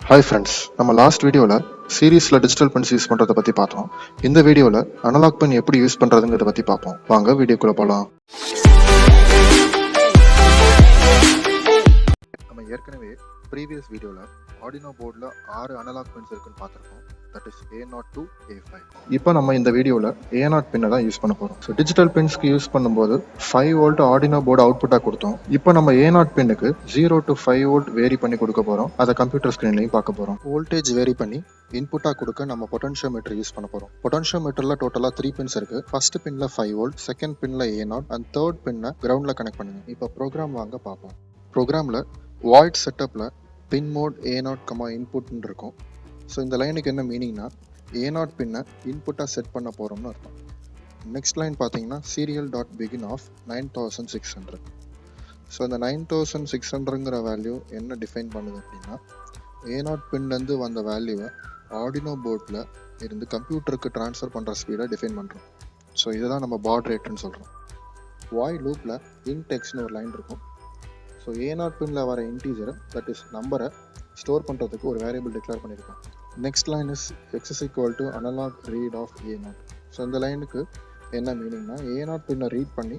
Hi friends, நம்ம last வீடியோல சீரீஸ்ல டிஜிட்டல் பின்ஸ் யூஸ் பண்றத பத்தி பார்த்தோம். இந்த வீடியோல அனலாக் பின் எப்படி யூஸ் பண்றதுங்கிறத பத்தி பார்ப்போம். வாங்க வீடியோக்குள்ள போலாம். நம்ம ஏற்கனவே ப்ரீவியஸ் வீடியோல Arduino போர்டுல 6 அனலாக் பின்ஸ் இருக்குன்னு பார்த்திருக்கோம். That is A0 to A5. இப்போ நம்ம இந்த வீடியோல A0 பின்னை தான் யூஸ் பண்ண போறோம். ஸோ டிஜிட்டல் பின்ஸ்க்கு யூஸ் பண்ணும்போது 5 வோல்ட் Arduino போர்டு அவுட்புட்டா கொடுத்தோம். இப்போ நம்ம A0 பின்னுக்கு 0 to 5 வோல்ட் வேரி பண்ணி கொடுக்க போறோம். அதை கம்ப்யூட்டர் ஸ்கிரீன்லையும் பார்க்க போறோம். வோல்டேஜ் வேரி பண்ணி இன்புட்டா கொடுக்க நம்ம பொட்டன்ஷியோமீட்டர் யூஸ் பண்ண போறோம். பொட்டன்ஷியோமீட்டர்ல டோட்டலா 3 பின்ஸ் இருக்கு. ஃபர்ஸ்ட் பின்ல 5 வோல்ட், செகண்ட் பின்ல A0 அண்ட் தேர்ட் பின்னை கிரவுண்ட்ல கனெக்ட் பண்ணுங்க. இப்போ ப்ரோக்ராம் வாங்க பார்ப்போம். ப்ரோக்ராம்ல வாய்ட் செட்டப்ல pinMode A0, input இருக்கும். ஸோ இந்த லைனுக்கு என்ன மீனிங்னா A0 பின்னை இன்புட்டாக செட் பண்ண போகிறோம்னு அர்த்தம். நெக்ஸ்ட் லைன் பார்த்தீங்கன்னா Serial.begin ஆஃப் 9600. ஸோ இந்த 9600ங்கிற வேல்யூ என்ன டிஃபைன் பண்ணுது அப்படின்னா A0 பின்லேருந்து வந்த வேல்யூவை Arduino போர்டில் இருந்து கம்ப்யூட்டருக்கு ட்ரான்ஸ்ஃபர் பண்ணுற ஸ்பீடை டிஃபைன் பண்ணுறோம். ஸோ இதுதான் நம்ம பாட் ரேட்டுன்னு சொல்கிறோம். வாய் லூப்பில் இன்டெக்ஸ்னு ஒரு லைன் இருக்கும். ஸோ A0 பின்னில் வர இன்டீஜரை, தட் இஸ் நம்பரை ஸ்டோர் பண்ணுறதுக்கு ஒரு வேரியபிள் டிக்ளேர் பண்ணியிருக்கோம். Next line is x is equal to analogRead of A0. So இந்த லைனுக்கு என்ன மீனிங்னா A0 பின்னை ரீட் பண்ணி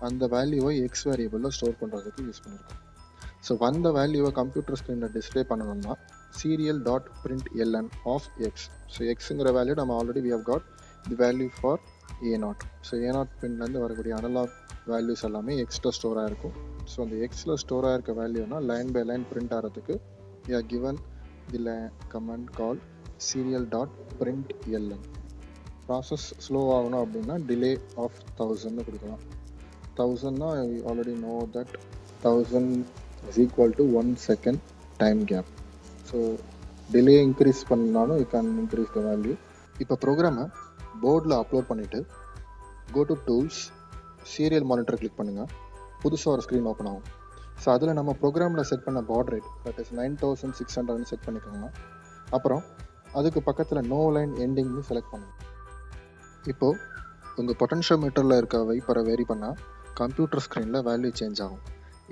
அந்த வேல்யூவை x வேரியபிளில் ஸ்டோர் பண்ணுறதுக்கு யூஸ் பண்ணியிருக்கோம். ஸோ வந்த வேல்யூவை கம்ப்யூட்டர் ஸ்க்ரீனில் டிஸ்பிளே பண்ணணும்னா Serial.println ஆஃப் x. ஸோ எக்ஸுங்கிற வேல்யூ நம்ம already we have got the value for A0. So A0 பின்லேருந்து வரக்கூடிய அனலாக் வேல்யூஸ் எல்லாமே எக்ஸில் ஸ்டோர் ஆகிருக்கும். ஸோ அந்த எக்ஸில் ஸ்டோர் ஆகிருக்க வேல்யூனா லைன் பை லைன் பிரிண்ட் ஆகிறதுக்கு we are given the command called Serial.println. Process slow ஆகணும் அப்படின்னா டிலே ஆஃப் 1000 கொடுக்கலாம். 1000னா already know that 1000 is equal to 1 second time gap. So delay increase பண்ணாலும் you can increase the value. இப்போ ப்ரோக்ராமை போர்டில் upload பண்ணிவிட்டு go to tools, serial monitor click பண்ணுங்கள். புதுசாக ஒரு ஸ்க்ரீன் ஓப்பன் ஆகும். ஸோ அதில் நம்ம ப்ரோக்ராமில் செட் பண்ண baud rate that is 9600 set பண்ணிக்கோங்க. அப்புறம் அதுக்கு பக்கத்தில் நோ லைன் எண்டிங்னு செலக்ட் பண்ணுங்கள். இப்போது உங்கள் பொட்டன்ஷியோமீட்டரில் இருக்க வைப்பரை வேரி பண்ணால் கம்ப்யூட்டர் ஸ்க்ரீனில் வேல்யூ சேஞ்ச் ஆகும்.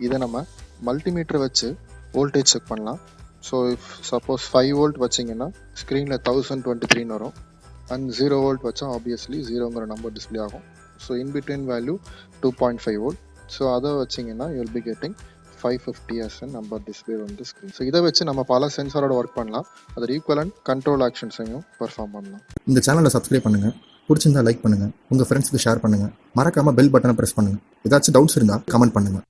இதை நம்ம மல்டிமீட்டர் வச்சு வோல்டேஜ் செக் பண்ணலாம். ஸோ இஃப் சப்போஸ் 5 வோல்ட் வச்சிங்கன்னா ஸ்க்ரீனில் 1023 வரும். அண்ட் 0 வோல்ட் வச்சா ஆப்வியஸ்லி 0ங்கிற நம்பர் டிஸ்பிளே ஆகும். So in between value 2.5 volt. So அதை வச்சிங்கன்னா you will be getting 550 as a number display on the screen. So இதை வச்சு நம்ம பல சென்சாரோட ஒர்க் பண்ணலாம். அதோட ஈக்குவலன்ட் கண்ட்ரோல் ஆக்ஷன்ஸையும் பெர்ஃபார்ம் பண்ணலாம். இந்த சேனலை சப்ஸ்கிரைப் பண்ணுங்க, பிடிச்சிருந்தா லைக் பண்ணுங்க, உங்க ஃப்ரெண்ட்ஸ்க்கு ஷேர் பண்ணுங்க, மறக்காம பெல் பட்டனை பிரஸ் பண்ணுங்க. ஏதாச்சும் டவுட்ஸ் இருந்தா கமெண்ட் பண்ணுங்க.